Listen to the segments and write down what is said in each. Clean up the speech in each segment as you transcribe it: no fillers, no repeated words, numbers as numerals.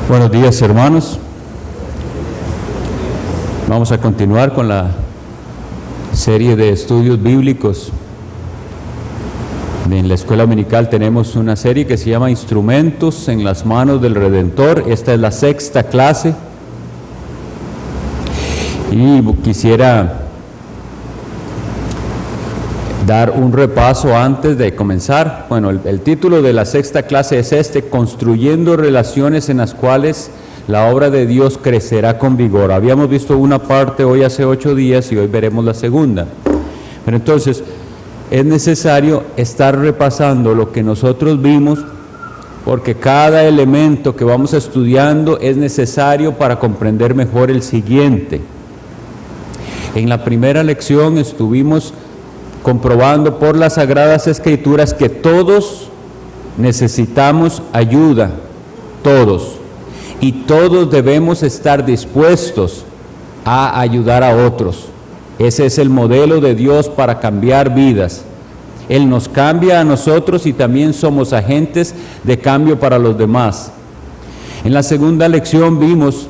Buenos días, hermanos. Vamos a continuar con la serie de estudios bíblicos. En la escuela dominical tenemos una serie que se llama Instrumentos en las manos del Redentor. Esta es la 6ª clase. Y quisiera dar un repaso antes de comenzar. Bueno, el título de la 6ª clase es Construyendo relaciones en las cuales la obra de Dios crecerá con vigor. Habíamos visto una parte hoy hace 8 días y hoy veremos la segunda. Pero entonces, es necesario estar repasando lo que nosotros vimos, porque cada elemento que vamos estudiando es necesario para comprender mejor el siguiente. En la primera lección estuvimos comprobando por las Sagradas Escrituras que todos necesitamos ayuda, todos, y todos debemos estar dispuestos a ayudar a otros. Ese es el modelo de Dios para cambiar vidas. Él nos cambia a nosotros y también somos agentes de cambio para los demás. En la segunda lección vimos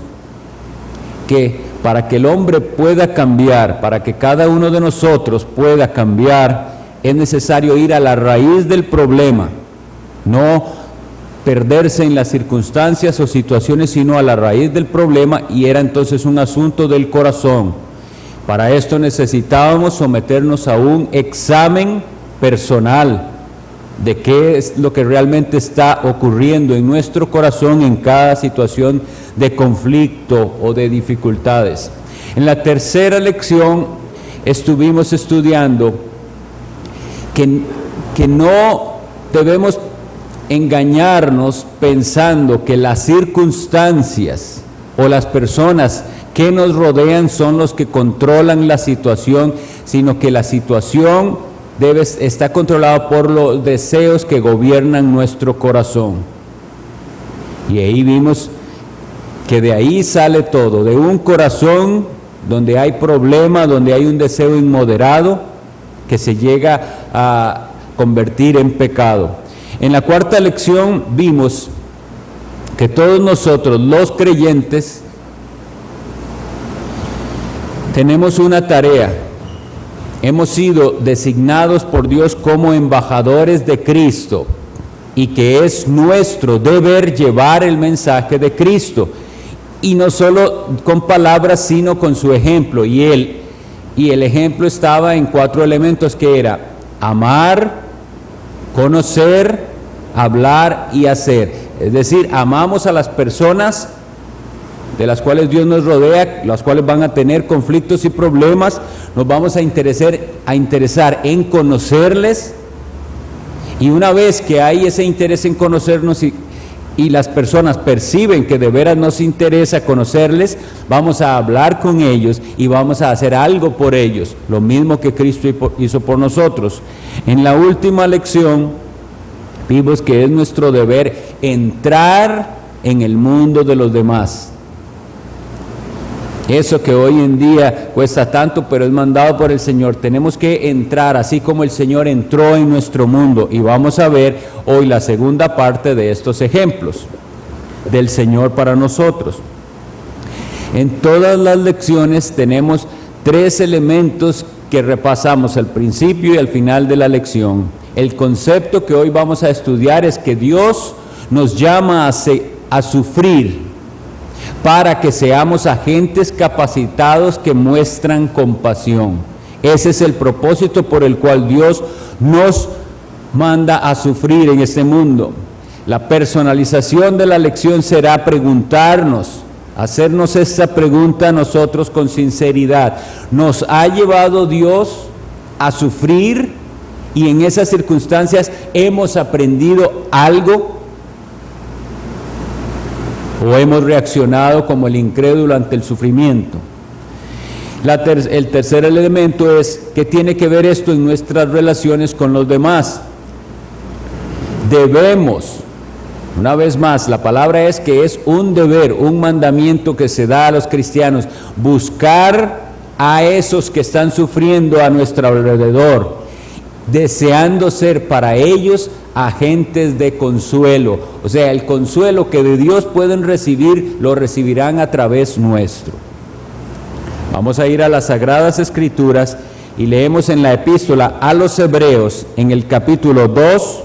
que para que el hombre pueda cambiar, para que cada uno de nosotros pueda cambiar, es necesario ir a la raíz del problema, no perderse en las circunstancias o situaciones, sino a la raíz del problema, y era entonces un asunto del corazón. Para esto necesitábamos someternos a un examen personal de qué es lo que realmente está ocurriendo en nuestro corazón en cada situación de conflicto o de dificultades. En la tercera lección estuvimos estudiando que no debemos engañarnos pensando que las circunstancias o las personas que nos rodean son los que controlan la situación, sino que la situación está controlado por los deseos que gobiernan nuestro corazón. Y ahí vimos que de ahí sale todo, de un corazón donde hay problema, donde hay un deseo inmoderado que se llega a convertir en pecado. En la cuarta lección vimos que todos nosotros, los creyentes, tenemos una tarea. Hemos sido designados por Dios como embajadores de Cristo y que es nuestro deber llevar el mensaje de Cristo, y no solo con palabras sino con su ejemplo. Y el ejemplo estaba en 4 elementos, que era amar, conocer, hablar y hacer. Es decir, amamos a las personas de las cuales Dios nos rodea, las cuales van a tener conflictos y problemas. Nos vamos a interesar en conocerles, y una vez que hay ese interés en conocernos y las personas perciben que de veras nos interesa conocerles, vamos a hablar con ellos y vamos a hacer algo por ellos, lo mismo que Cristo hizo por nosotros. En la última lección vimos que es nuestro deber entrar en el mundo de los demás. Eso que hoy en día cuesta tanto, pero es mandado por el Señor. Tenemos que entrar, así como el Señor entró en nuestro mundo. Y vamos a ver hoy la segunda parte de estos ejemplos del Señor para nosotros. En todas las lecciones tenemos 3 elementos que repasamos al principio y al final de la lección. El concepto que hoy vamos a estudiar es que Dios nos llama a sufrir, para que seamos agentes capacitados que muestran compasión. Ese es el propósito por el cual Dios nos manda a sufrir en este mundo. La personalización de la lección será preguntarnos, hacernos esta pregunta a nosotros con sinceridad: ¿nos ha llevado Dios a sufrir? Y en esas circunstancias, ¿hemos aprendido algo? ¿O hemos reaccionado como el incrédulo ante el sufrimiento? El tercer elemento es: ¿qué tiene que ver esto en nuestras relaciones con los demás? Debemos, una vez más, la palabra es que es un deber, un mandamiento que se da a los cristianos, buscar a esos que están sufriendo a nuestro alrededor, deseando ser para ellos agentes de consuelo. O sea, el consuelo que de Dios pueden recibir, lo recibirán a través nuestro. Vamos a ir a las Sagradas Escrituras y leemos en la epístola a los Hebreos, en el capítulo 2,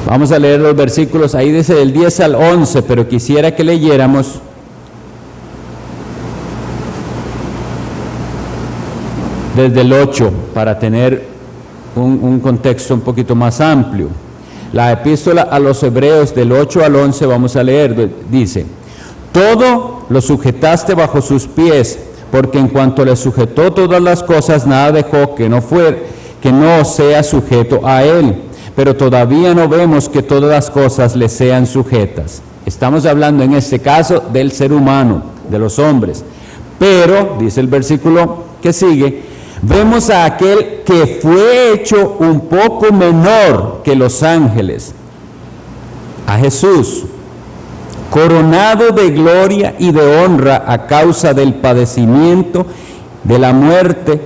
vamos a leer los versículos, ahí dice del 10 al 11, pero quisiera que leyéramos desde el 8 para tener un contexto un poquito más amplio. La epístola a los Hebreos del 8 al 11 vamos a leer, dice: todo lo sujetaste bajo sus pies, porque en cuanto le sujetó todas las cosas, nada dejó que no sea sujeto a él. Pero todavía no vemos que todas las cosas le sean sujetas. Estamos hablando en este caso del ser humano, de los hombres. Pero, dice el versículo que sigue, vemos a aquel que fue hecho un poco menor que los ángeles, a Jesús, coronado de gloria y de honra a causa del padecimiento, de la muerte,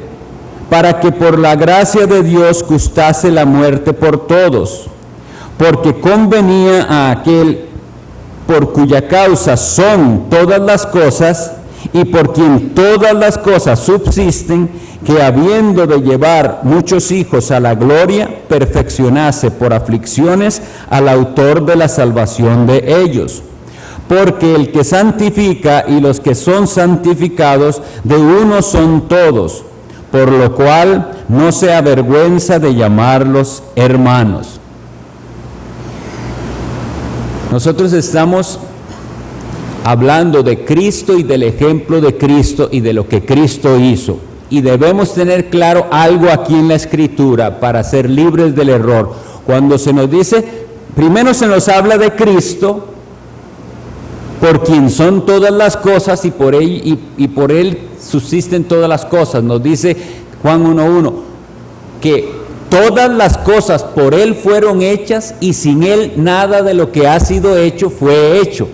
para que por la gracia de Dios gustase la muerte por todos, porque convenía a aquel por cuya causa son todas las cosas y por quien todas las cosas subsisten, que habiendo de llevar muchos hijos a la gloria, perfeccionase por aflicciones al autor de la salvación de ellos. Porque el que santifica y los que son santificados, de uno son todos, por lo cual no se avergüenza de llamarlos hermanos. Nosotros estamos hablando de Cristo y del ejemplo de Cristo y de lo que Cristo hizo. Y debemos tener claro algo aquí en la Escritura para ser libres del error. Cuando se nos dice, primero se nos habla de Cristo, por quien son todas las cosas y por él subsisten todas las cosas. Nos dice Juan 1:1 que todas las cosas por él fueron hechas y sin él nada de lo que ha sido hecho fue hecho.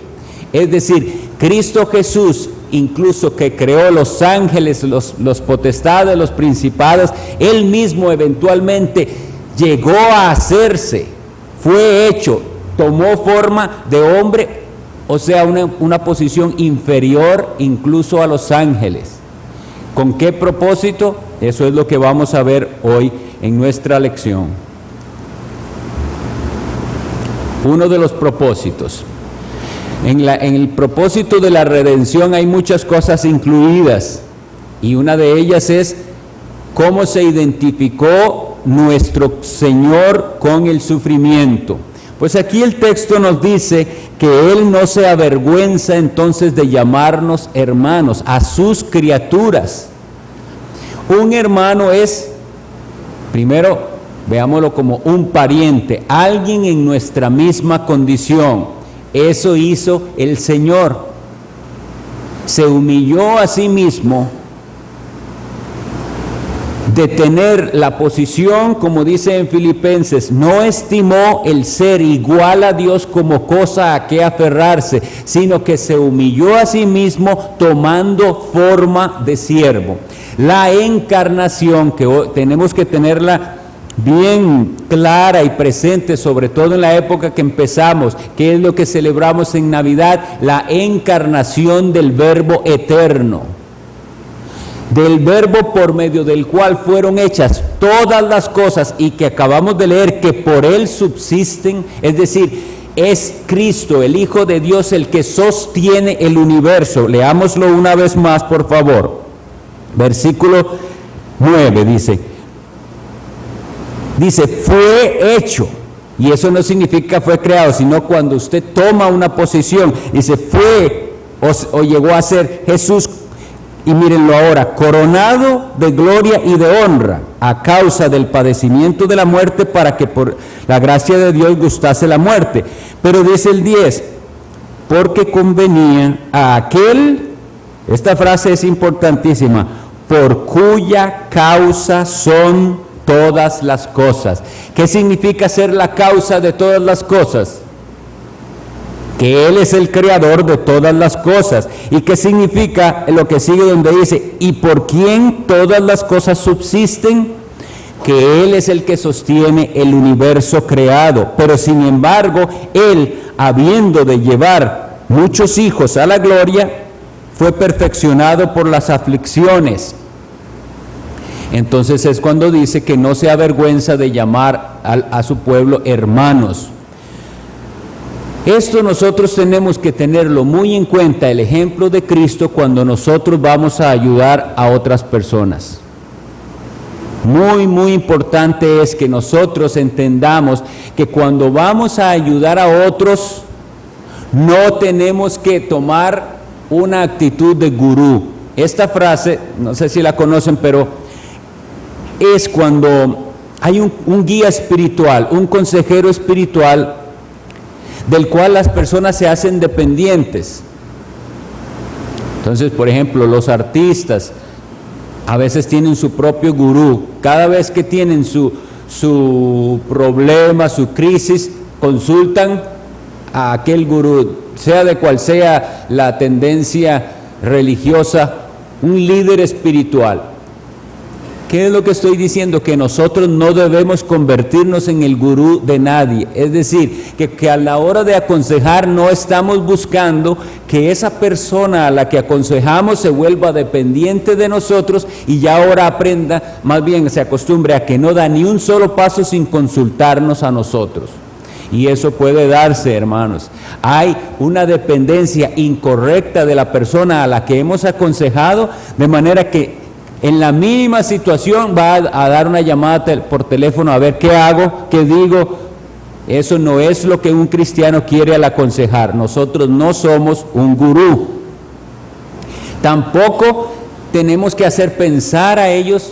Es decir, Cristo Jesús, incluso que creó los ángeles, los potestades, los principados, él mismo eventualmente llegó a hacerse, fue hecho, tomó forma de hombre, o sea, una posición inferior incluso a los ángeles. ¿Con qué propósito? Eso es lo que vamos a ver hoy en nuestra lección. Uno de los propósitos. En el propósito de la redención hay muchas cosas incluidas, y una de ellas es cómo se identificó nuestro Señor con el sufrimiento. Pues aquí el texto nos dice que Él no se avergüenza entonces de llamarnos hermanos, a sus criaturas. Un hermano es, primero, veámoslo como un pariente, alguien en nuestra misma condición. Eso hizo el Señor. Se humilló a sí mismo de tener la posición, como dice en Filipenses, no estimó el ser igual a Dios como cosa a que aferrarse, sino que se humilló a sí mismo tomando forma de siervo. La encarnación, que hoy tenemos que tenerla bien clara y presente, sobre todo en la época que empezamos, que es lo que celebramos en Navidad, la encarnación del Verbo eterno, del Verbo por medio del cual fueron hechas todas las cosas y que acabamos de leer que por él subsisten, es decir, es Cristo, el Hijo de Dios, el que sostiene el universo. Leámoslo una vez más, por favor. Versículo 9 dice, fue hecho, y eso no significa fue creado, sino cuando usted toma una posición, dice fue o llegó a ser Jesús. Y mírenlo ahora, coronado de gloria y de honra a causa del padecimiento de la muerte, para que por la gracia de Dios gustase la muerte. Pero dice el 10, porque convenía a aquel, esta frase es importantísima, por cuya causa son todas las cosas. ¿Qué significa ser la causa de todas las cosas? que Él es el creador de todas las cosas. ¿Y qué significa lo que sigue donde dice, y por quien todas las cosas subsisten? Que Él es el que sostiene el universo creado, pero sin embargo, Él, habiendo de llevar muchos hijos a la gloria, fue perfeccionado por las aflicciones. Entonces es cuando dice que no se avergüenza de llamar a su pueblo hermanos. Esto nosotros tenemos que tenerlo muy en cuenta, el ejemplo de Cristo, cuando nosotros vamos a ayudar a otras personas. Muy importante es que nosotros entendamos que cuando vamos a ayudar a otros, no tenemos que tomar una actitud de gurú. Esta frase, no sé si la conocen, pero es cuando hay un guía espiritual, un consejero espiritual, del cual las personas se hacen dependientes. Entonces, por ejemplo, los artistas a veces tienen su propio gurú. Cada vez que tienen su problema, su crisis, consultan a aquel gurú, sea de cual sea la tendencia religiosa, un líder espiritual. ¿Qué es lo que estoy diciendo? Que nosotros no debemos convertirnos en el gurú de nadie. Es decir, que a la hora de aconsejar no estamos buscando que esa persona a la que aconsejamos se vuelva dependiente de nosotros y ya ahora aprenda, más bien se acostumbre a que no da ni un solo paso sin consultarnos a nosotros. Y eso puede darse, hermanos. Hay una dependencia incorrecta de la persona a la que hemos aconsejado, de manera que en la mínima situación va a dar una llamada por teléfono a ver qué hago, qué digo. Eso no es lo que un cristiano quiere al aconsejar. Nosotros no somos un gurú. Tampoco tenemos que hacer pensar a ellos,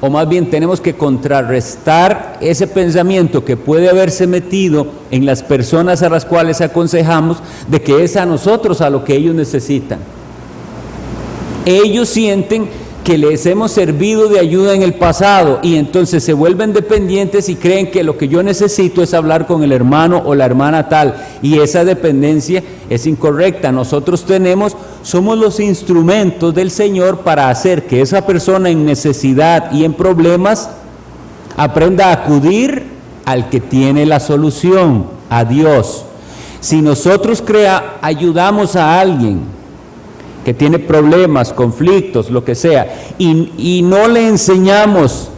o más bien tenemos que contrarrestar ese pensamiento que puede haberse metido en las personas a las cuales aconsejamos, de que es a nosotros a lo que ellos necesitan. Ellos sienten que les hemos servido de ayuda en el pasado y entonces se vuelven dependientes y creen que lo que yo necesito es hablar con el hermano o la hermana tal, y esa dependencia es incorrecta. Nosotros somos los instrumentos del Señor para hacer que esa persona en necesidad y en problemas aprenda a acudir al que tiene la solución, a Dios. Si nosotros ayudamos a alguien que tiene problemas, conflictos, lo que sea, y no le enseñamos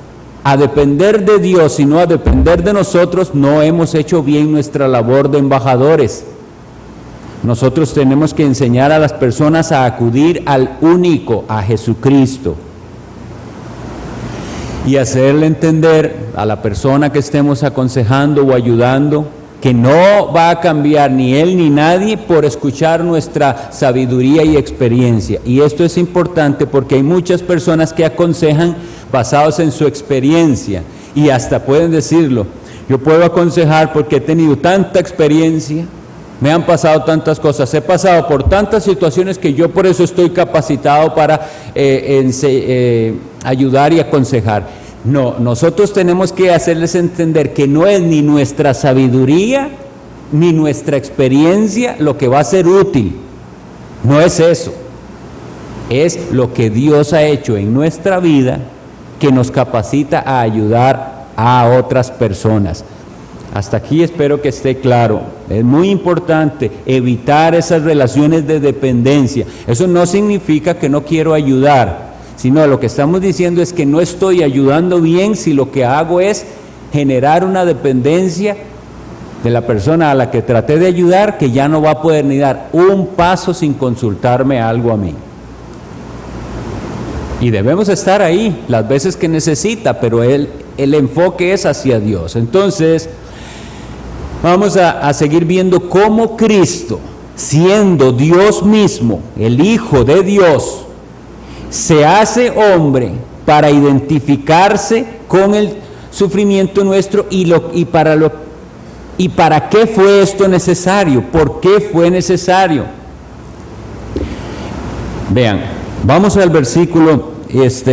a depender de Dios, sino a depender de nosotros, no hemos hecho bien nuestra labor de embajadores. Nosotros tenemos que enseñar a las personas a acudir al único, a Jesucristo, y hacerle entender a la persona que estemos aconsejando o ayudando que no va a cambiar ni él ni nadie por escuchar nuestra sabiduría y experiencia. Y esto es importante porque hay muchas personas que aconsejan basados en su experiencia, y hasta pueden decirlo: yo puedo aconsejar porque he tenido tanta experiencia, me han pasado tantas cosas, he pasado por tantas situaciones que yo por eso estoy capacitado para ayudar y aconsejar. No, nosotros tenemos que hacerles entender que no es ni nuestra sabiduría ni nuestra experiencia lo que va a ser útil. No es eso. Es lo que Dios ha hecho en nuestra vida que nos capacita a ayudar a otras personas. Hasta aquí espero que esté claro. Es muy importante evitar esas relaciones de dependencia. Eso no significa que no quiero ayudar, sino lo que estamos diciendo es que no estoy ayudando bien si lo que hago es generar una dependencia de la persona a la que traté de ayudar, que ya no va a poder ni dar un paso sin consultarme algo a mí. Y debemos estar ahí las veces que necesita, pero el enfoque es hacia Dios. Entonces, vamos a seguir viendo cómo Cristo, siendo Dios mismo, el Hijo de Dios, se hace hombre para identificarse con el sufrimiento nuestro y para qué fue esto necesario, por qué fue necesario. Vean, vamos al versículo 10.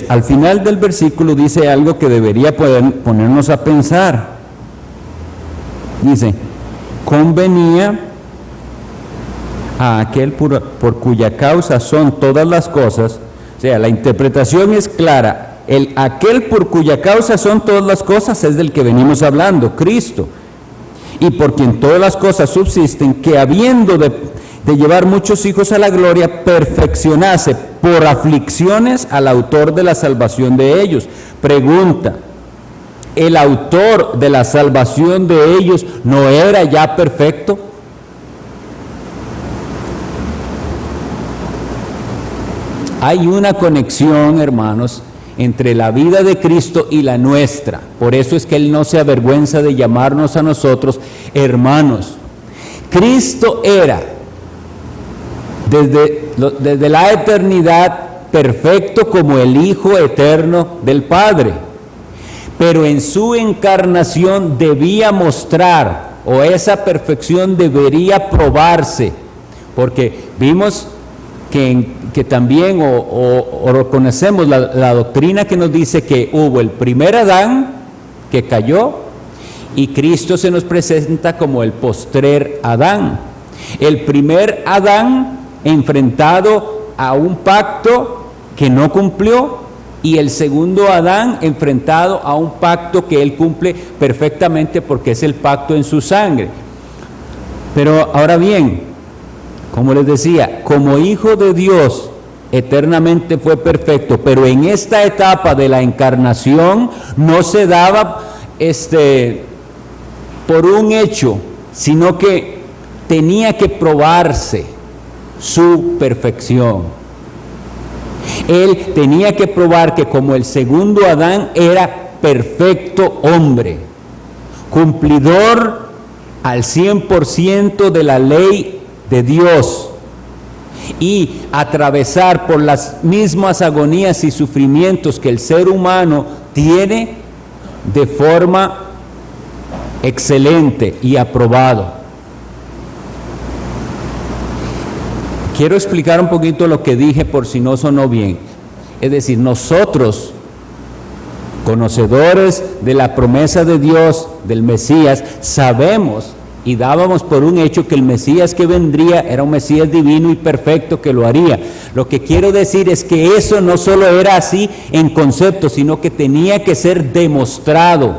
Al final del versículo dice algo que debería ponernos a pensar. Dice: convenía a aquel por cuya causa son todas las cosas. O sea, la interpretación es clara. Aquel por cuya causa son todas las cosas es del que venimos hablando, Cristo. Y por quien todas las cosas subsisten, que habiendo de llevar muchos hijos a la gloria, perfeccionase por aflicciones al autor de la salvación de ellos. Pregunta: ¿el autor de la salvación de ellos no era ya perfecto? Hay una conexión, hermanos, entre la vida de Cristo y la nuestra. Por eso es que Él no se avergüenza de llamarnos a nosotros hermanos. Cristo era desde la eternidad perfecto como el Hijo eterno del Padre, pero en su encarnación debía mostrar, o esa perfección debería probarse, porque vimos que también o conocemos la doctrina que nos dice que hubo el primer Adán que cayó, y Cristo se nos presenta como el postrer Adán. El primer Adán enfrentado a un pacto que no cumplió, y el segundo Adán enfrentado a un pacto que él cumple perfectamente porque es el pacto en su sangre. Pero ahora bien, como les decía, como Hijo de Dios eternamente fue perfecto, pero en esta etapa de la encarnación no se daba por un hecho, sino que tenía que probarse su perfección. Él tenía que probar que como el segundo Adán era perfecto hombre, cumplidor al 100% de la ley de Dios, y atravesar por las mismas agonías y sufrimientos que el ser humano tiene de forma excelente y aprobado. Quiero explicar un poquito lo que dije por si no sonó bien. Es decir, nosotros, conocedores de la promesa de Dios, del Mesías, sabemos y dábamos por un hecho que el Mesías que vendría era un Mesías divino y perfecto que lo haría. Lo que quiero decir es que eso no solo era así en concepto, sino que tenía que ser demostrado.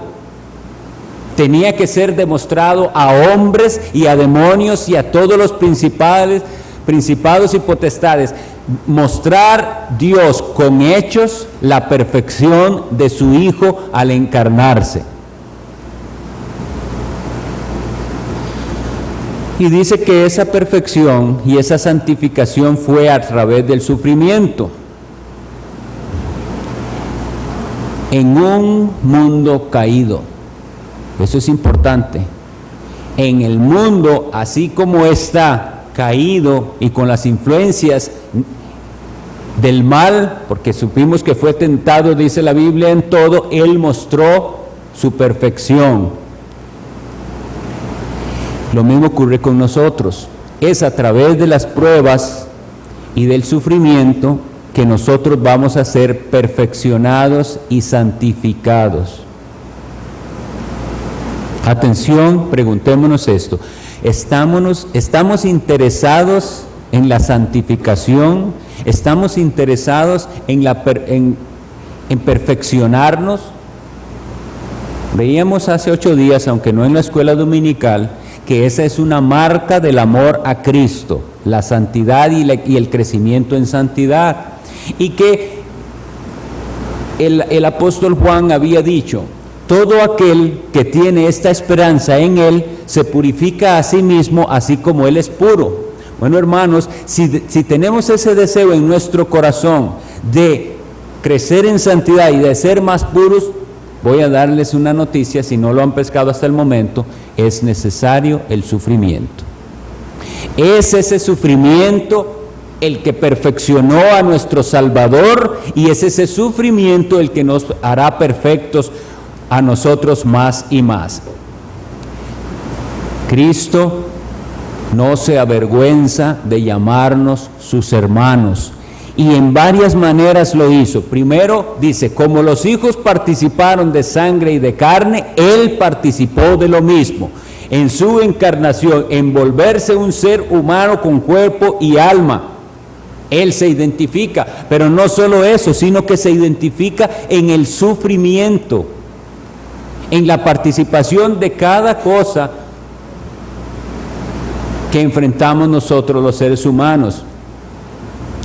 Tenía que ser demostrado a hombres y a demonios y a todos los principados y potestades. Mostrar Dios con hechos la perfección de su Hijo al encarnarse. Y dice que esa perfección y esa santificación fue a través del sufrimiento. En un mundo caído. Eso es importante. En el mundo, así como está caído y con las influencias del mal, porque supimos que fue tentado, dice la Biblia, en todo, Él mostró su perfección. Lo mismo ocurre con nosotros. Es a través de las pruebas y del sufrimiento que nosotros vamos a ser perfeccionados y santificados. Atención, preguntémonos esto. ¿Estamos interesados en la santificación? ¿Estamos interesados en perfeccionarnos? Veíamos hace 8 días, aunque no en la escuela dominical, que esa es una marca del amor a Cristo, la santidad y el crecimiento en santidad. Y que el apóstol Juan había dicho: todo aquel que tiene esta esperanza en Él se purifica a sí mismo, así como Él es puro. Bueno, hermanos, si tenemos ese deseo en nuestro corazón de crecer en santidad y de ser más puros, voy a darles una noticia, si no lo han pescado hasta el momento: es necesario el sufrimiento. Es ese sufrimiento el que perfeccionó a nuestro Salvador, y es ese sufrimiento el que nos hará perfectos a nosotros más y más. Cristo no se avergüenza de llamarnos sus hermanos, y en varias maneras lo hizo. Primero dice: como los hijos participaron de sangre y de carne, Él participó de lo mismo. en su encarnación, en volverse un ser humano con cuerpo y alma. Él se identifica, pero no solo eso, sino que se identifica en el sufrimiento, en la participación de cada cosa que enfrentamos nosotros los seres humanos.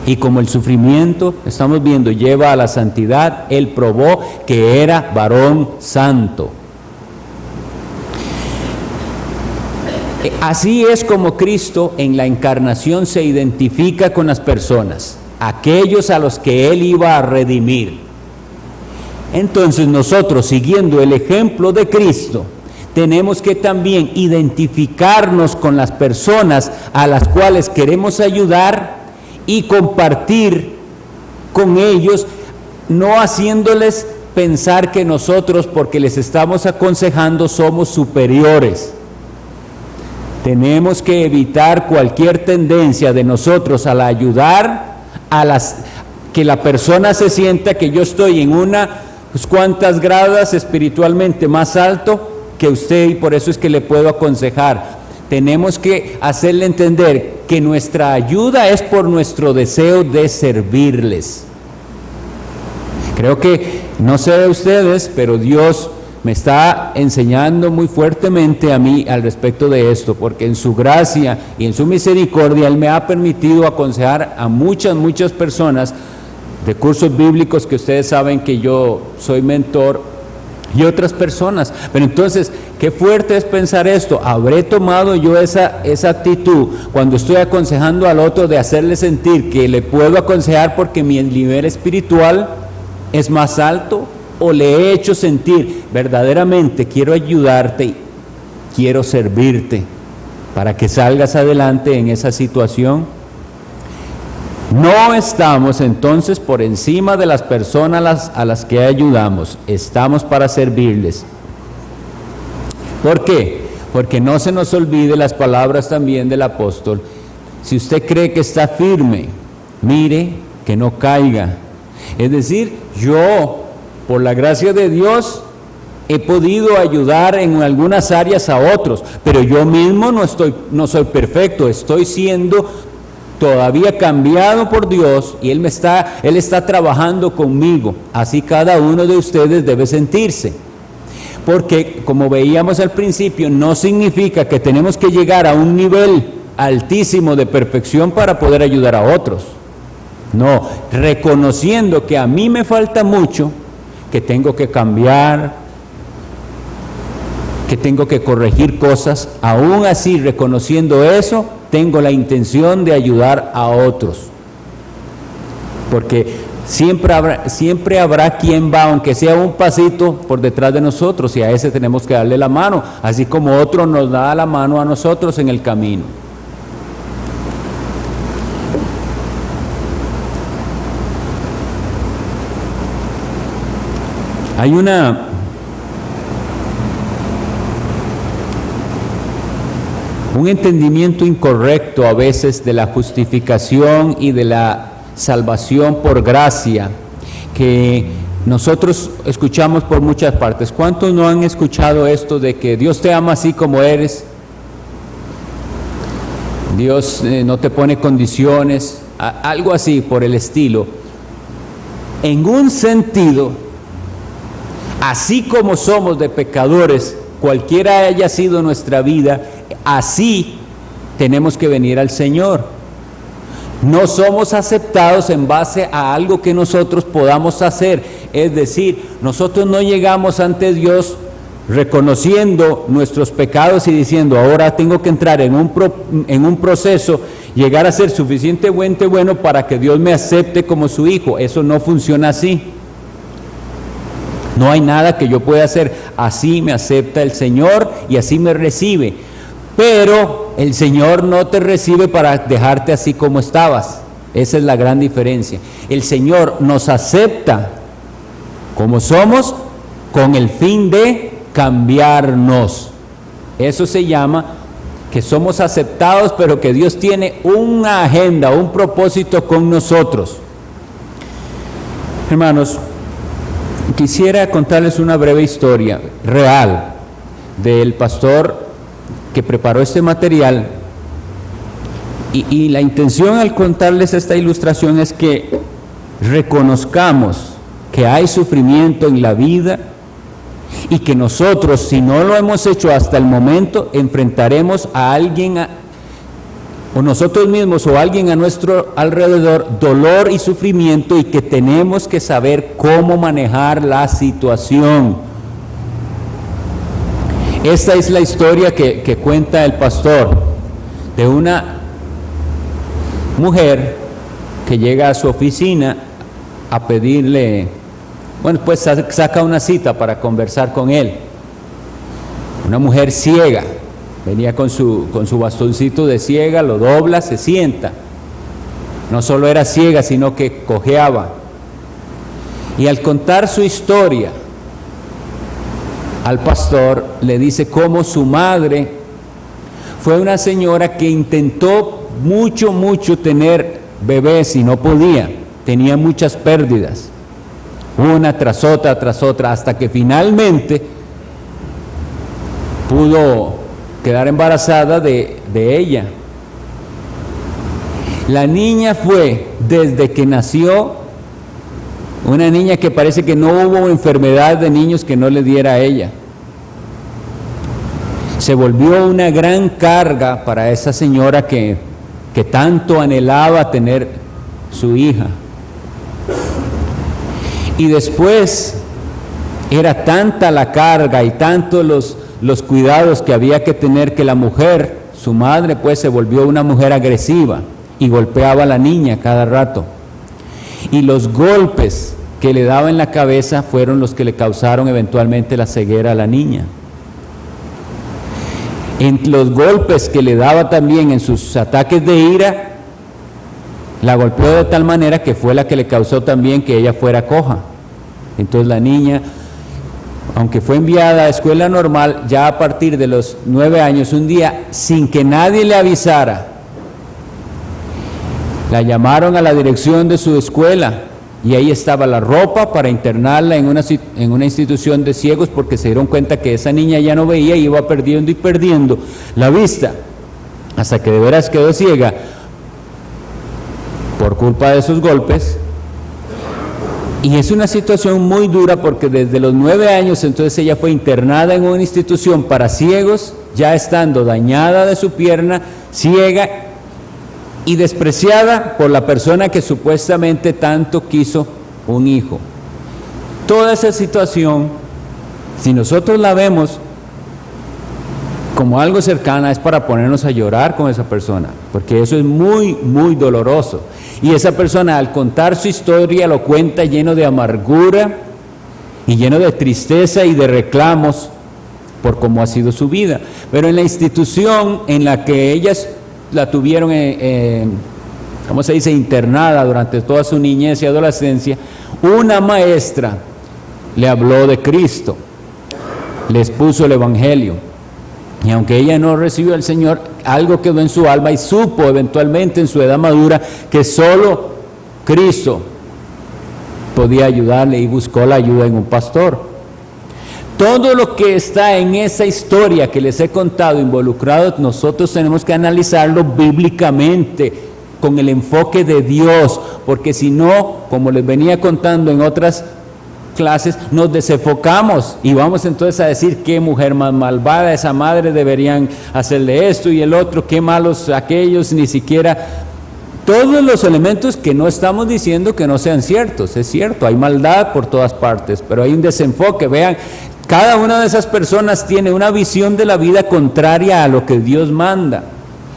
Y como el sufrimiento, estamos viendo, lleva a la santidad, Él probó que era varón santo. Así es como Cristo en la encarnación se identifica con las personas, aquellos a los que Él iba a redimir. Entonces nosotros, siguiendo el ejemplo de Cristo, tenemos que también identificarnos con las personas a las cuales queremos ayudar y compartir con ellos, no haciéndoles pensar que nosotros, porque les estamos aconsejando, somos superiores. Tenemos que evitar cualquier tendencia de nosotros al ayudar que la persona se sienta que yo estoy en unas cuantas gradas espiritualmente más alto que usted y por eso es que le puedo aconsejar. Tenemos que hacerle entender que nuestra ayuda es por nuestro deseo de servirles. Creo que, no sé de ustedes, pero Dios me está enseñando muy fuertemente a mí al respecto de esto, porque en su gracia y en su misericordia Él me ha permitido aconsejar a muchas personas de cursos bíblicos que ustedes saben que yo soy mentor y otras personas. Pero entonces, qué fuerte es pensar esto. ¿Habré tomado yo esa actitud cuando estoy aconsejando al otro de hacerle sentir que le puedo aconsejar porque mi nivel espiritual es más alto? ¿O le he hecho sentir verdaderamente quiero ayudarte, quiero servirte para que salgas adelante en esa situación? No estamos entonces por encima de las personas a las que ayudamos, estamos para servirles. ¿Por qué? Porque no se nos olvide las palabras también del apóstol. Si usted cree que está firme, mire que no caiga. Es decir, yo, por la gracia de Dios, he podido ayudar en algunas áreas a otros, pero yo mismo no soy perfecto, estoy siendo todavía cambiado por Dios y Él está trabajando conmigo. Así cada uno de ustedes debe sentirse. Porque, como veíamos al principio, no significa que tenemos que llegar a un nivel altísimo de perfección para poder ayudar a otros. No, reconociendo que a mí me falta mucho, que tengo que cambiar, que tengo que corregir cosas, aún así reconociendo eso, tengo la intención de ayudar a otros. Porque siempre habrá quien va, aunque sea un pasito por detrás de nosotros, y a ese tenemos que darle la mano, así como otro nos da la mano a nosotros en el camino. Hay un entendimiento incorrecto a veces de la justificación y de la salvación por gracia que nosotros escuchamos por muchas partes. ¿Cuántos no han escuchado esto de que Dios te ama así como eres? Dios no te pone condiciones, algo así por el estilo. En un sentido, así como somos de pecadores, cualquiera haya sido nuestra vida, así tenemos que venir al Señor. No somos aceptados en base a algo que nosotros podamos hacer. Es decir, nosotros no llegamos ante Dios reconociendo nuestros pecados y diciendo, ahora tengo que entrar en un proceso, llegar a ser suficientemente bueno para que Dios me acepte como su hijo. Eso no funciona así. No hay nada que yo pueda hacer. Así me acepta el Señor y así me recibe. Pero el Señor no te recibe para dejarte así como estabas. Esa es la gran diferencia. El Señor nos acepta como somos con el fin de cambiarnos. Eso se llama que somos aceptados, pero que Dios tiene una agenda, un propósito con nosotros. Hermanos, quisiera contarles una breve historia real del pastor que preparó este material, y la intención al contarles esta ilustración es que reconozcamos que hay sufrimiento en la vida y que nosotros, si no lo hemos hecho hasta el momento, enfrentaremos a alguien o nosotros mismos o alguien a nuestro alrededor dolor y sufrimiento, y que tenemos que saber cómo manejar la situación. Esta es la historia que cuenta el pastor de una mujer que llega a su oficina a pedirle, bueno, pues saca una cita para conversar con él. Una mujer ciega, venía con su bastoncito de ciega, lo dobla, se sienta. No solo era ciega, sino que cojeaba. Y al contar su historia al pastor, le dice cómo su madre fue una señora que intentó mucho tener bebés y no podía, tenía muchas pérdidas, una tras otra, hasta que finalmente pudo quedar embarazada de ella. La niña fue, desde que nació, una niña que parece que no hubo enfermedad de niños que no le diera a ella. Se volvió una gran carga para esa señora que tanto anhelaba tener su hija. Y después era tanta la carga y tanto los cuidados que había que tener, que la mujer, su madre, pues se volvió una mujer agresiva y golpeaba a la niña cada rato. Y los golpes que le daba en la cabeza fueron los que le causaron eventualmente la ceguera a la niña. En los golpes que le daba también en sus ataques de ira, la golpeó de tal manera que fue la que le causó también que ella fuera coja. Entonces la niña, aunque fue enviada a escuela normal, ya a partir de los 9 años, un día, sin que nadie le avisara, la llamaron a la dirección de su escuela, y ahí estaba la ropa para internarla en una institución de ciegos, porque se dieron cuenta que esa niña ya no veía y iba perdiendo y perdiendo la vista, hasta que de veras quedó ciega por culpa de esos golpes. Y es una situación muy dura, porque desde los 9 años entonces ella fue internada en una institución para ciegos, ya estando dañada de su pierna, ciega y despreciada por la persona que supuestamente tanto quiso un hijo. Toda esa situación, si nosotros la vemos como algo cercana, es para ponernos a llorar con esa persona, porque eso es muy doloroso. Y esa persona, al contar su historia, lo cuenta lleno de amargura y lleno de tristeza y de reclamos por cómo ha sido su vida. Pero en la institución en la que ellas la tuvieron, ¿cómo se dice?, internada durante toda su niñez y adolescencia, una maestra le habló de Cristo, les puso el Evangelio. Y aunque ella no recibió al Señor, algo quedó en su alma y supo eventualmente en su edad madura que solo Cristo podía ayudarle, y buscó la ayuda en un pastor. Todo lo que está en esa historia que les he contado involucrado, nosotros tenemos que analizarlo bíblicamente, con el enfoque de Dios, porque si no, como les venía contando en otras clases, nos desenfocamos y vamos entonces a decir qué mujer más malvada, esa madre, deberían hacerle esto y el otro, qué malos aquellos, ni siquiera todos los elementos que no estamos diciendo que no sean ciertos. Es cierto, hay maldad por todas partes, pero hay un desenfoque. Vean, cada una de esas personas tiene una visión de la vida contraria a lo que Dios manda.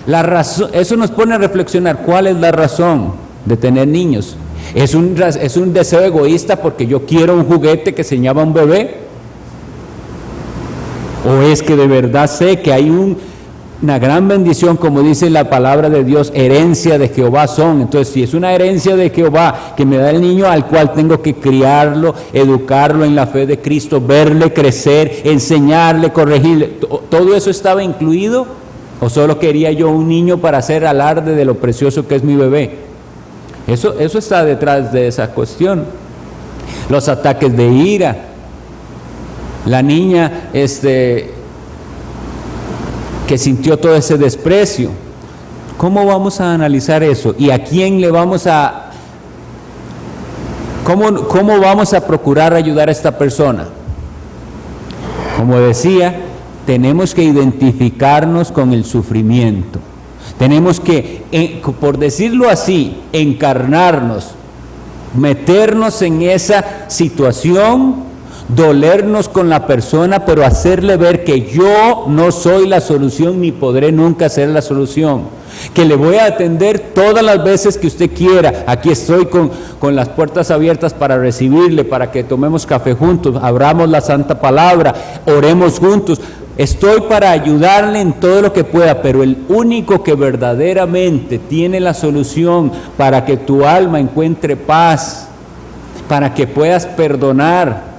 La razón, eso nos pone a reflexionar, ¿cuál es la razón de tener niños? ¿Es un deseo egoísta porque yo quiero un juguete que se llama un bebé? ¿O es que de verdad sé que hay una gran bendición, como dice la palabra de Dios, herencia de Jehová son? Entonces, si es una herencia de Jehová que me da el niño, al cual tengo que criarlo, educarlo en la fe de Cristo, verle crecer, enseñarle, corregirle, ¿todo eso estaba incluido? ¿O solo quería yo un niño para hacer alarde de lo precioso que es mi bebé? Eso está detrás de esa cuestión. Los ataques de ira. La niña que sintió todo ese desprecio. ¿Cómo vamos a analizar eso? ¿Y a quién le vamos a... ¿Cómo vamos a procurar ayudar a esta persona? Como decía, tenemos que identificarnos con el sufrimiento. Tenemos que, por decirlo así, encarnarnos, meternos en esa situación, dolernos con la persona, pero hacerle ver que yo no soy la solución ni podré nunca ser la solución, que le voy a atender todas las veces que usted quiera. Aquí estoy con las puertas abiertas para recibirle, para que tomemos café juntos, abramos la santa palabra, oremos juntos. Estoy para ayudarle en todo lo que pueda, pero el único que verdaderamente tiene la solución para que tu alma encuentre paz, para que puedas perdonar,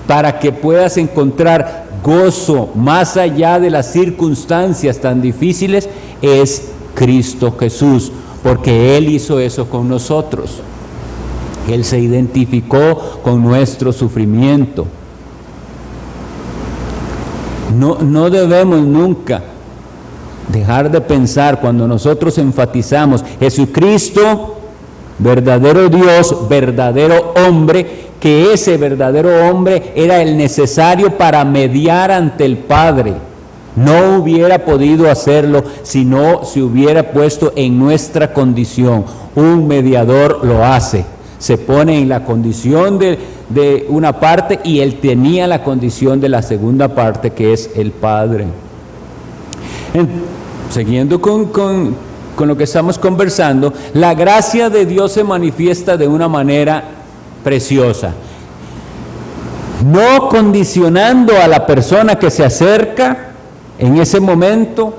para que puedas encontrar gozo más allá de las circunstancias tan difíciles, es Cristo Jesús, porque Él hizo eso con nosotros. Él se identificó con nuestro sufrimiento. No debemos nunca dejar de pensar cuando nosotros enfatizamos Jesucristo, verdadero Dios, verdadero hombre, que ese verdadero hombre era el necesario para mediar ante el Padre. No hubiera podido hacerlo si no se hubiera puesto en nuestra condición. Un mediador lo hace, se pone en la condición de una parte y él tenía la condición de la segunda parte, que es el Padre. Siguiendo con lo que estamos conversando, la gracia de Dios se manifiesta de una manera preciosa, no condicionando a la persona que se acerca en ese momento.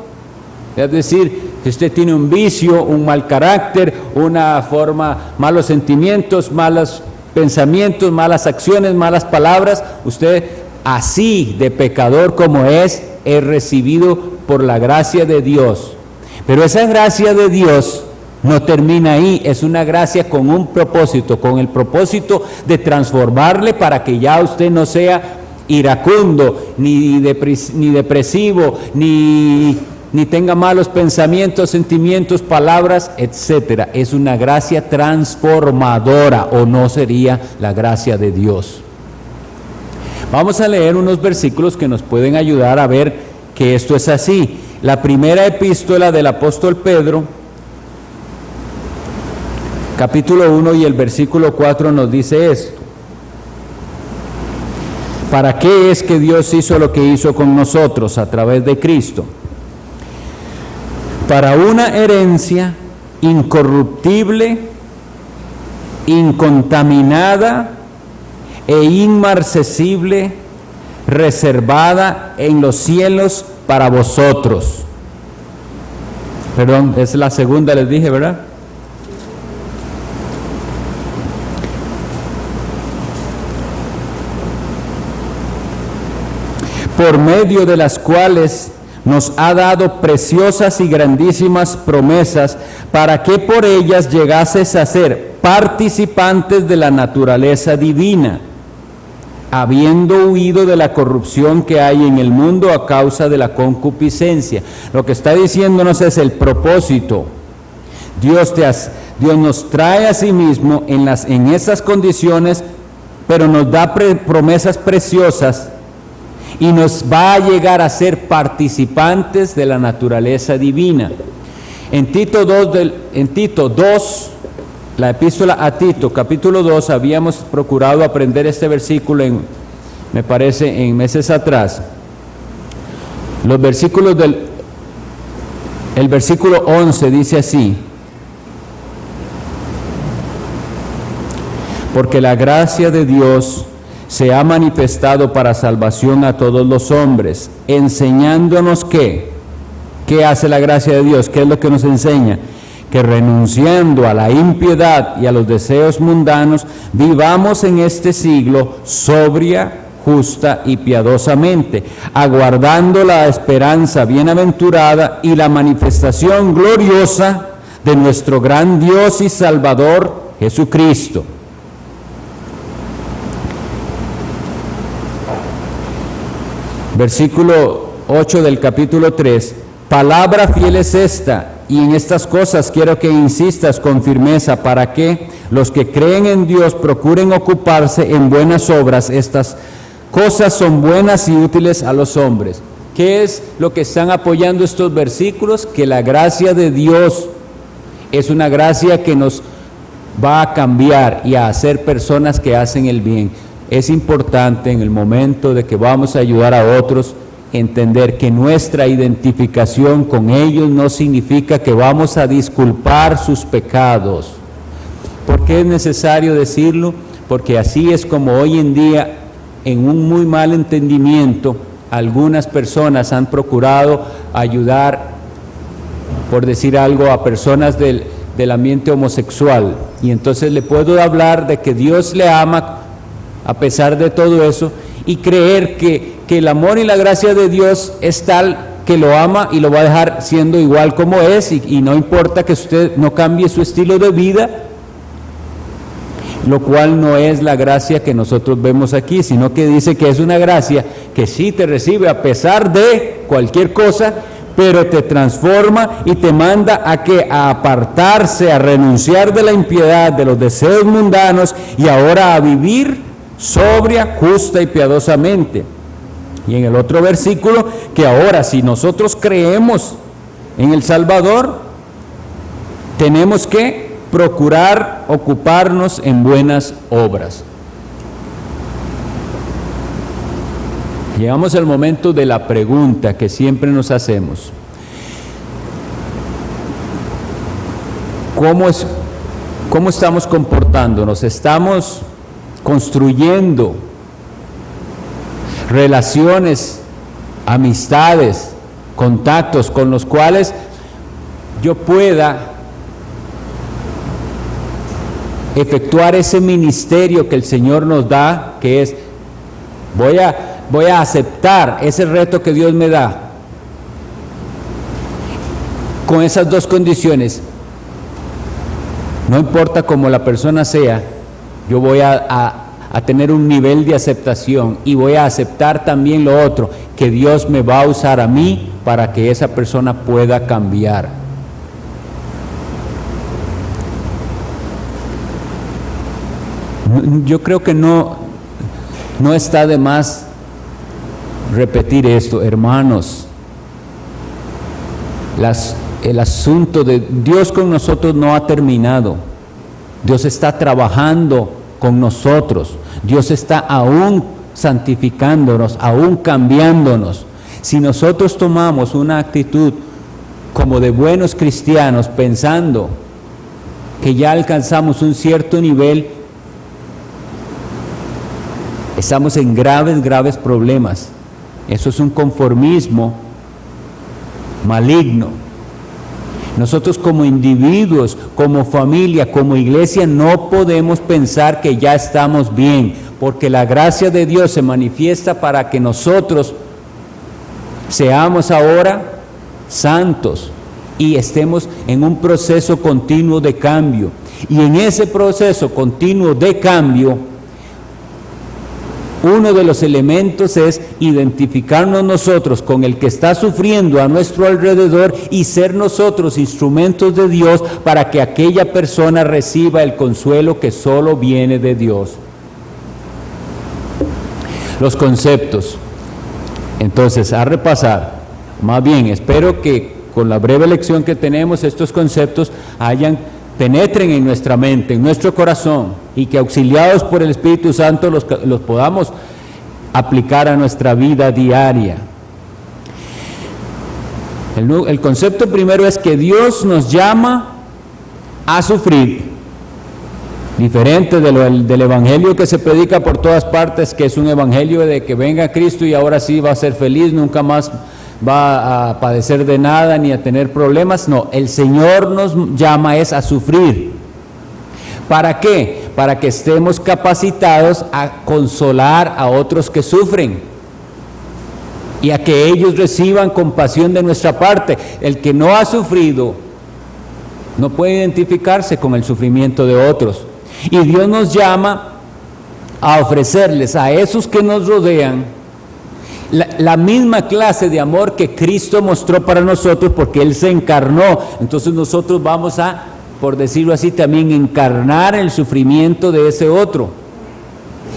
Es decir, si usted tiene un vicio, un mal carácter, una forma, malos sentimientos, malos pensamientos, malas acciones, malas palabras, usted así de pecador como es recibido por la gracia de Dios. Pero esa gracia de Dios no termina ahí, es una gracia con un propósito, con el propósito de transformarle para que ya usted no sea iracundo, ni depresivo, ni tenga malos pensamientos, sentimientos, palabras, etcétera. Es una gracia transformadora, o no sería la gracia de Dios. Vamos a leer unos versículos que nos pueden ayudar a ver que esto es así. La primera epístola del apóstol Pedro, capítulo 1 y el versículo 4 nos dice esto: ¿para qué es que Dios hizo lo que hizo con nosotros a través de Cristo? Para una herencia incorruptible, incontaminada e inmarcesible, reservada en los cielos para vosotros. Perdón, es la segunda, les dije, ¿verdad? Por medio de las cuales nos ha dado preciosas y grandísimas promesas, para que por ellas llegases a ser participantes de la naturaleza divina, habiendo huido de la corrupción que hay en el mundo a causa de la concupiscencia. Lo que está diciéndonos es el propósito. Dios nos trae a sí mismo en esas condiciones, pero nos da promesas preciosas y nos va a llegar a ser participantes de la naturaleza divina. En Tito 2, la epístola a Tito, capítulo 2, habíamos procurado aprender este versículo me parece en meses atrás. Los versículos el versículo 11 dice así: porque la gracia de Dios se ha manifestado para salvación a todos los hombres, enseñándonos ¿qué hace la gracia de Dios? ¿Qué es lo que nos enseña? Que renunciando a la impiedad y a los deseos mundanos, vivamos en este siglo sobria, justa y piadosamente, aguardando la esperanza bienaventurada y la manifestación gloriosa de nuestro gran Dios y Salvador, Jesucristo. Versículo 8 del capítulo 3: Palabra fiel es esta, y en estas cosas quiero que insistas con firmeza para que los que creen en Dios procuren ocuparse en buenas obras. Estas cosas son buenas y útiles a los hombres. ¿Qué es lo que están apoyando estos versículos? Que la gracia de Dios es una gracia que nos va a cambiar y a hacer personas que hacen el bien. Es importante en el momento de que vamos a ayudar a otros entender que nuestra identificación con ellos no significa que vamos a disculpar sus pecados. ¿Por qué es necesario decirlo? Porque así es como hoy en día, en un muy mal entendimiento, algunas personas han procurado ayudar, por decir algo, a personas del ambiente homosexual. Y entonces le puedo hablar de que Dios le ama a pesar de todo eso, y creer que el amor y la gracia de Dios es tal que lo ama y lo va a dejar siendo igual como es, y no importa que usted no cambie su estilo de vida, lo cual no es la gracia que nosotros vemos aquí, sino que dice que es una gracia que sí te recibe a pesar de cualquier cosa, pero te transforma y te manda a apartarse, a renunciar de la impiedad, de los deseos mundanos, y ahora a vivir sobria, justa y piadosamente. Y en el otro versículo, que ahora si nosotros creemos en el Salvador, tenemos que procurar ocuparnos en buenas obras. Llegamos al momento de la pregunta que siempre nos hacemos. ¿Cómo estamos comportándonos? ¿Estamos construyendo relaciones, amistades, contactos con los cuales yo pueda efectuar ese ministerio que el Señor nos da, que es voy a aceptar ese reto que Dios me da, con esas dos condiciones? No importa cómo la persona sea, yo voy a tener un nivel de aceptación, y voy a aceptar también lo otro, que Dios me va a usar a mí para que esa persona pueda cambiar. Yo creo que no está de más repetir esto, hermanos. El asunto de Dios con nosotros no ha terminado. Dios está trabajando con nosotros. Dios está aún santificándonos, aún cambiándonos. Si nosotros tomamos una actitud como de buenos cristianos, pensando que ya alcanzamos un cierto nivel, estamos en graves problemas. Eso es un conformismo maligno. Nosotros como individuos, como familia, como iglesia, no podemos pensar que ya estamos bien, porque la gracia de Dios se manifiesta para que nosotros seamos ahora santos y estemos en un proceso continuo de cambio. Y en ese proceso continuo de cambio, uno de los elementos es identificarnos nosotros con el que está sufriendo a nuestro alrededor y ser nosotros instrumentos de Dios para que aquella persona reciba el consuelo que solo viene de Dios. Los conceptos. Entonces, a repasar. Más bien, espero que con la breve lección que tenemos, estos conceptos penetren en nuestra mente, en nuestro corazón, y que auxiliados por el Espíritu Santo los podamos aplicar a nuestra vida diaria. El concepto primero es que Dios nos llama a sufrir, diferente del evangelio que se predica por todas partes, que es un evangelio de que venga Cristo y ahora sí va a ser feliz, nunca más va a padecer de nada ni a tener problemas. No, el Señor nos llama a sufrir. ¿Para qué? Para que estemos capacitados a consolar a otros que sufren y a que ellos reciban compasión de nuestra parte. El que no ha sufrido no puede identificarse con el sufrimiento de otros. Y Dios nos llama a ofrecerles a esos que nos rodean la misma clase de amor que Cristo mostró para nosotros, porque Él se encarnó. Entonces nosotros vamos a, por decirlo así, también encarnar el sufrimiento de ese otro.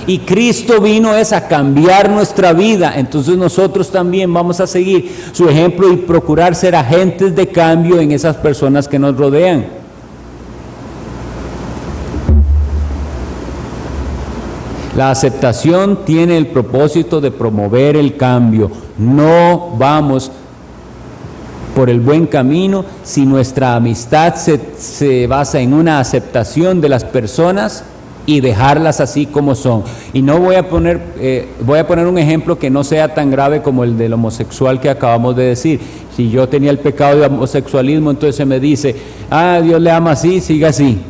Y Cristo vino es a cambiar nuestra vida. Entonces nosotros también vamos a seguir su ejemplo y procurar ser agentes de cambio en esas personas que nos rodean. La aceptación tiene el propósito de promover el cambio. No vamos por el buen camino si nuestra amistad se basa en una aceptación de las personas y dejarlas así como son. Y no voy a poner un ejemplo que no sea tan grave como el del homosexual que acabamos de decir. Si yo tenía el pecado de homosexualismo, entonces se me dice, Dios le ama así, siga así.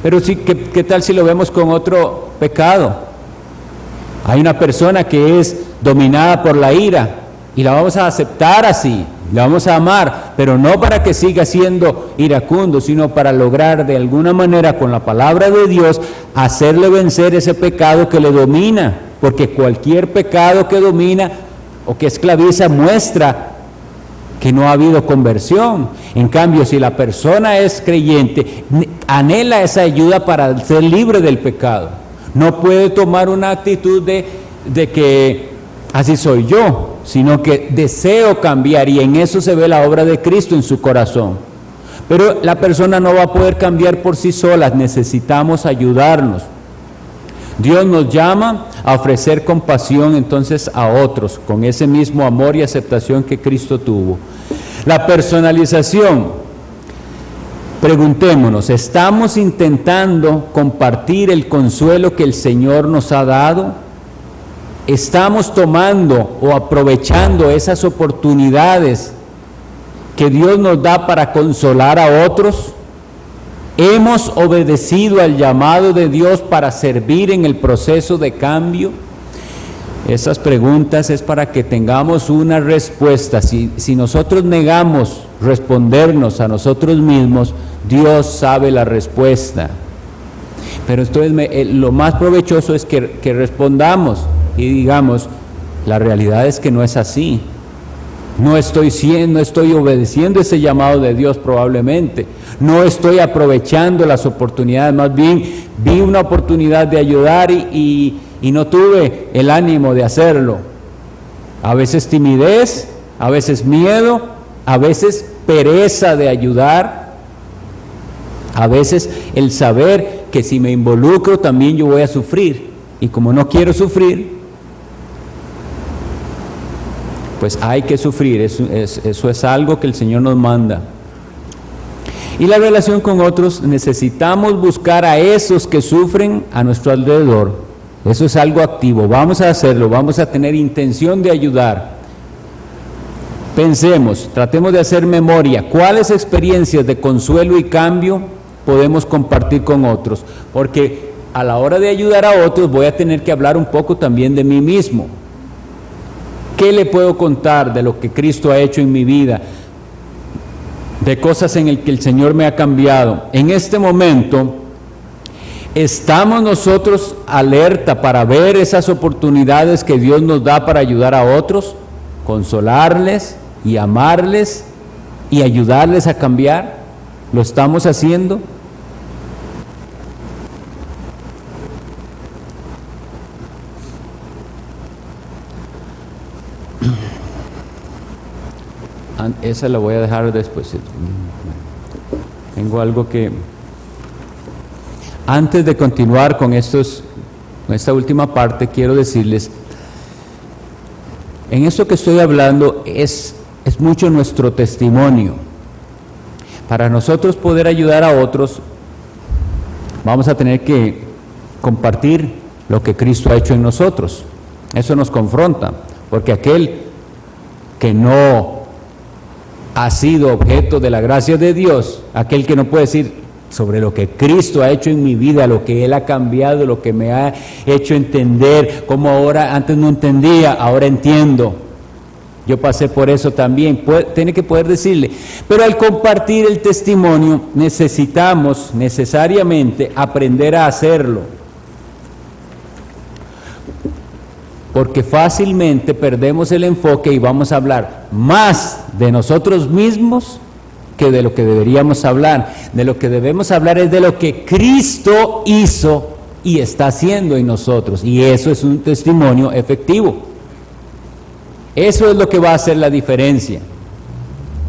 Pero sí, ¿qué tal si lo vemos con otro pecado? Hay una persona que es dominada por la ira y la vamos a aceptar así, la vamos a amar, pero no para que siga siendo iracundo, sino para lograr de alguna manera con la palabra de Dios hacerle vencer ese pecado que le domina, porque cualquier pecado que domina o que esclaviza muestra que no ha habido conversión. En cambio, si la persona es creyente, anhela esa ayuda para ser libre del pecado. No puede tomar una actitud de que así soy yo, sino que deseo cambiar, y en eso se ve la obra de Cristo en su corazón. Pero la persona no va a poder cambiar por sí sola, necesitamos ayudarnos. Dios nos llama a ofrecer compasión entonces a otros, con ese mismo amor y aceptación que Cristo tuvo. La personalización, preguntémonos, ¿estamos intentando compartir el consuelo que el Señor nos ha dado? ¿Estamos tomando o aprovechando esas oportunidades que Dios nos da para consolar a otros? ¿Hemos obedecido al llamado de Dios para servir en el proceso de cambio? Esas preguntas es para que tengamos una respuesta. Si nosotros negamos respondernos a nosotros mismos, Dios sabe la respuesta. Pero entonces lo más provechoso es que respondamos y digamos, la realidad es que no es así. No estoy obedeciendo ese llamado de Dios probablemente. No estoy aprovechando las oportunidades. Más bien vi una oportunidad de ayudar y no tuve el ánimo de hacerlo. A veces timidez, a veces miedo, a veces pereza de ayudar. A veces el saber que si me involucro también yo voy a sufrir. Y como no quiero sufrir, pues hay que sufrir, eso es algo que el Señor nos manda. Y la relación con otros, necesitamos buscar a esos que sufren a nuestro alrededor. Eso es algo activo, vamos a hacerlo, vamos a tener intención de ayudar. Pensemos, tratemos de hacer memoria, ¿cuáles experiencias de consuelo y cambio podemos compartir con otros? Porque a la hora de ayudar a otros voy a tener que hablar un poco también de mí mismo. ¿Qué le puedo contar de lo que Cristo ha hecho en mi vida? De cosas en las que el Señor me ha cambiado. En este momento, ¿estamos nosotros alerta para ver esas oportunidades que Dios nos da para ayudar a otros? Consolarles y amarles y ayudarles a cambiar. ¿Lo estamos haciendo? Esa la voy a dejar después. Tengo algo que... Antes de continuar con esta última parte, quiero decirles, en esto que estoy hablando es mucho nuestro testimonio. Para nosotros poder ayudar a otros, vamos a tener que compartir lo que Cristo ha hecho en nosotros. Eso nos confronta, porque aquel que no ha sido objeto de la gracia de Dios, aquel que no puede decir sobre lo que Cristo ha hecho en mi vida, lo que Él ha cambiado, lo que me ha hecho entender, como ahora, antes no entendía, ahora entiendo. Yo pasé por eso también, tiene que poder decirle. Pero al compartir el testimonio, necesitamos necesariamente aprender a hacerlo. porque fácilmente perdemos el enfoque y vamos a hablar más de nosotros mismos que de lo que deberíamos hablar. De lo que debemos hablar es de lo que Cristo hizo y está haciendo en nosotros, y eso es un testimonio efectivo. Eso es lo que va a hacer la diferencia.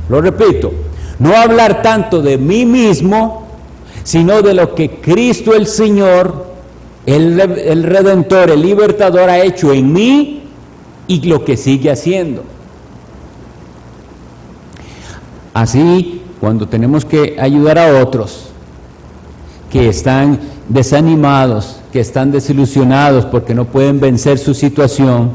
Lo repito, no hablar tanto de mí mismo, sino de lo que Cristo el Señor, el Redentor, el Libertador ha hecho en mí y lo que sigue haciendo. Así, cuando tenemos que ayudar a otros que están desanimados, que están desilusionados porque no pueden vencer su situación,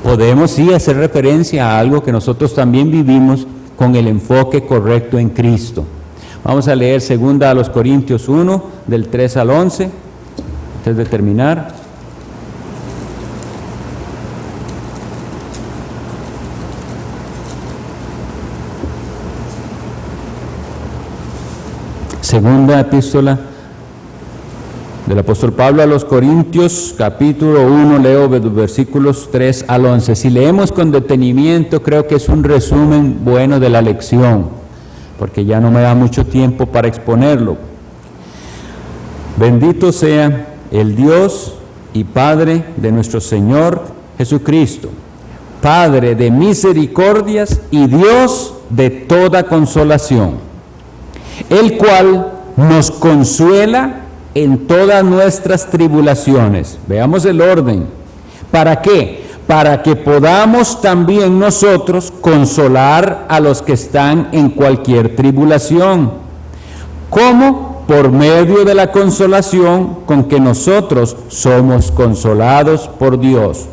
podemos sí hacer referencia a algo que nosotros también vivimos con el enfoque correcto en Cristo. Vamos a leer 2 Corintios 1, del 3 al 11, antes de terminar. Segunda epístola del apóstol Pablo a los Corintios, capítulo 1, leo versículos 3 al 11. Si leemos con detenimiento, creo que es un resumen bueno de la lección, porque ya no me da mucho tiempo para exponerlo. Bendito sea el Dios y Padre de nuestro Señor Jesucristo, Padre de misericordias y Dios de toda consolación, el cual nos consuela en todas nuestras tribulaciones. Veamos el orden. ¿Para qué? Para que podamos también nosotros consolar a los que están en cualquier tribulación. ¿Cómo? Por medio de la consolación con que nosotros somos consolados por Dios.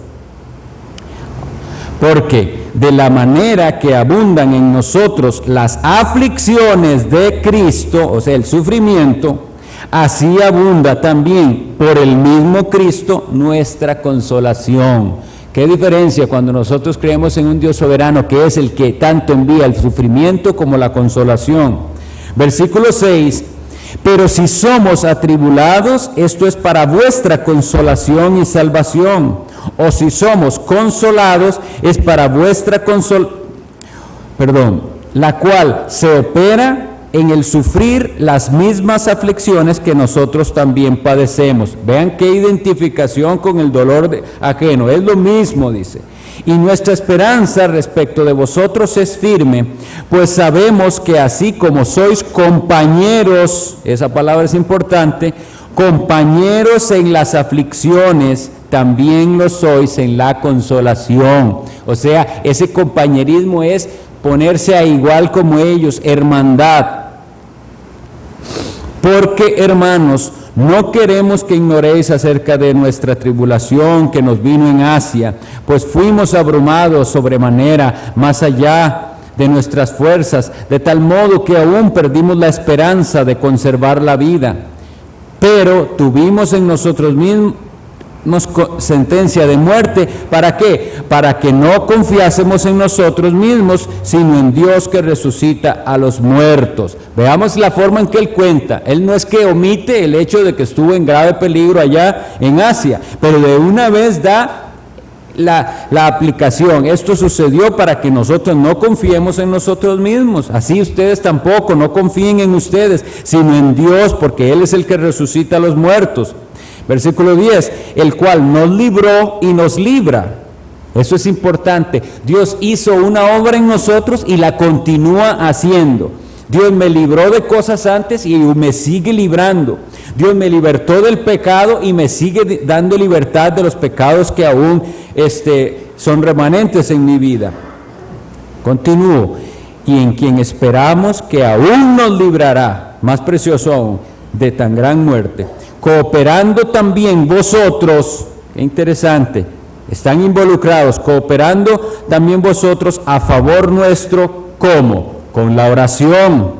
Porque de la manera que abundan en nosotros las aflicciones de Cristo, o sea, el sufrimiento, así abunda también por el mismo Cristo nuestra consolación. ¿Qué diferencia cuando nosotros creemos en un Dios soberano que es el que tanto envía el sufrimiento como la consolación? Versículo 6. Pero si somos atribulados, esto es para vuestra consolación y salvación. O si somos consolados, es para vuestra la cual se opera en el sufrir las mismas aflicciones que nosotros también padecemos. Vean qué identificación con el dolor ajeno. Es lo mismo, dice. Y nuestra esperanza respecto de vosotros es firme, pues sabemos que así como sois compañeros, esa palabra es importante, compañeros en las aflicciones, también lo sois en la consolación. O sea, ese compañerismo es ponerse a igual como ellos, hermandad. Porque, hermanos, no queremos que ignoréis acerca de nuestra tribulación que nos vino en Asia, pues fuimos abrumados sobremanera, más allá de nuestras fuerzas, de tal modo que aún perdimos la esperanza de conservar la vida. Pero tuvimos en nosotros mismos sentencia de muerte. ¿Para qué? Para que no confiásemos en nosotros mismos, sino en Dios que resucita a los muertos. Veamos la forma en que él cuenta. Él no es que omite el hecho de que estuvo en grave peligro allá en Asia, pero de una vez da la aplicación. Esto sucedió para que nosotros no confiemos en nosotros mismos. Así ustedes tampoco, no confíen en ustedes, sino en Dios, porque Él es el que resucita a los muertos. Versículo 10, el cual nos libró y nos libra. Eso es importante. Dios hizo una obra en nosotros y la continúa haciendo. Dios me libró de cosas antes y me sigue librando. Dios me libertó del pecado y me sigue dando libertad de los pecados que aún son remanentes en mi vida. Continúo. Y en quien esperamos que aún nos librará, más precioso aún, de tan gran muerte, cooperando también vosotros, qué interesante, están involucrados, cooperando también vosotros a favor nuestro, ¿cómo? Con la oración,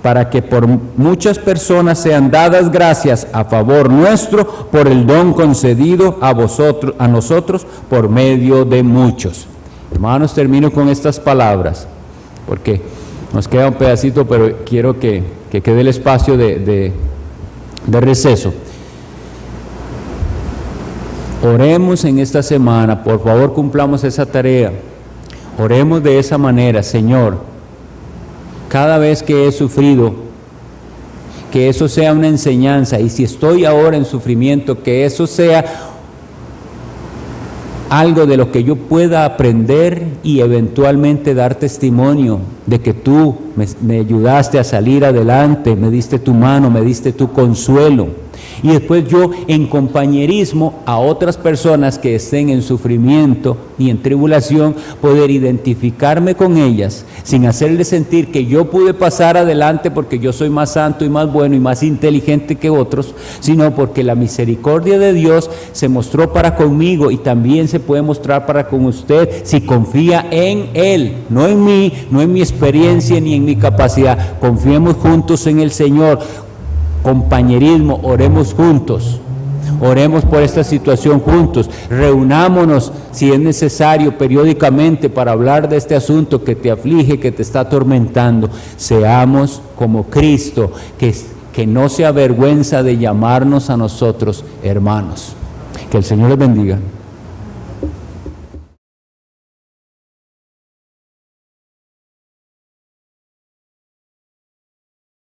para que por muchas personas sean dadas gracias a favor nuestro por el don concedido a nosotros por medio de muchos. Hermanos, termino con estas palabras, porque nos queda un pedacito, pero quiero que quede el espacio de receso. Oremos en esta semana, por favor cumplamos esa tarea. Oremos de esa manera: Señor, cada vez que he sufrido, que eso sea una enseñanza, y si estoy ahora en sufrimiento, que eso sea algo de lo que yo pueda aprender y eventualmente dar testimonio de que tú me ayudaste a salir adelante, me diste tu mano, me diste tu consuelo. Y después yo, en compañerismo a otras personas que estén en sufrimiento y en tribulación, poder identificarme con ellas sin hacerles sentir que yo pude pasar adelante porque yo soy más santo y más bueno y más inteligente que otros, sino porque la misericordia de Dios se mostró para conmigo y también se puede mostrar para con usted si confía en Él, no en mí, no en mi experiencia ni en mi capacidad. Confiemos juntos en el Señor. Compañerismo, oremos juntos, oremos por esta situación juntos, reunámonos si es necesario periódicamente para hablar de este asunto que te aflige, que te está atormentando. Seamos como Cristo, que no se avergüenza de llamarnos a nosotros hermanos. Que el Señor les bendiga.